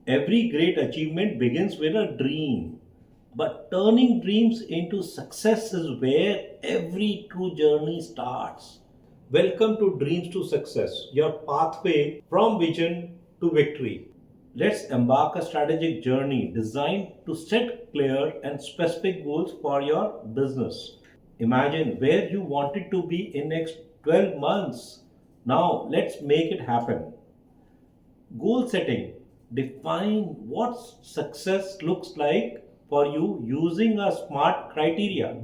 Every great achievement begins with a dream, but turning dreams into success is where every true journey starts. Welcome to Dreams to Success, your pathway from vision to victory. Let's embark a strategic journey designed to set clear and specific goals for your business. Imagine where you wanted to be in next 12 months. Now let's make it happen. Goal setting. Define what success looks like for you using a SMART criteria: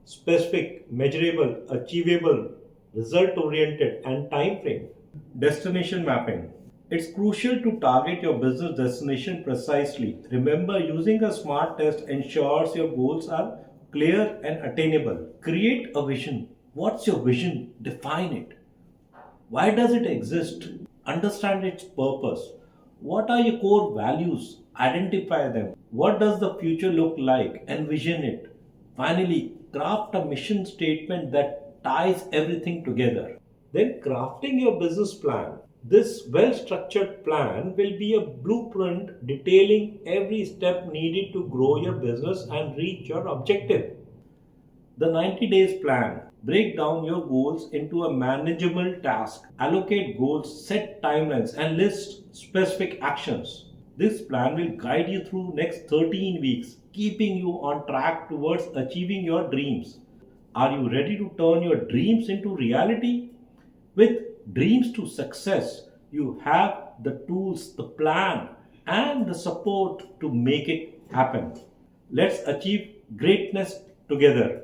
specific, measurable, achievable, result oriented, and time frame. Destination mapping. It's crucial to target your business destination precisely. Remember, using a SMART test ensures your goals are clear and attainable. Create a vision. What's your vision? Define it. Why does it exist? Understand its purpose. What are your core values? Identify them. What does the future look like? Envision it. Finally, craft a mission statement that ties everything together. Then, crafting your business plan. This well structured plan will be a blueprint detailing every step needed to grow your business and reach your objective. The 90 days plan. Break down your goals into a manageable task. Allocate goals, set timelines, and list specific actions. This plan will guide you through next 13 weeks, keeping you on track towards achieving your dreams. Are you ready to turn your dreams into reality? With dreams to success, you have the tools, the plan, and the support to make it happen. Let's achieve greatness together.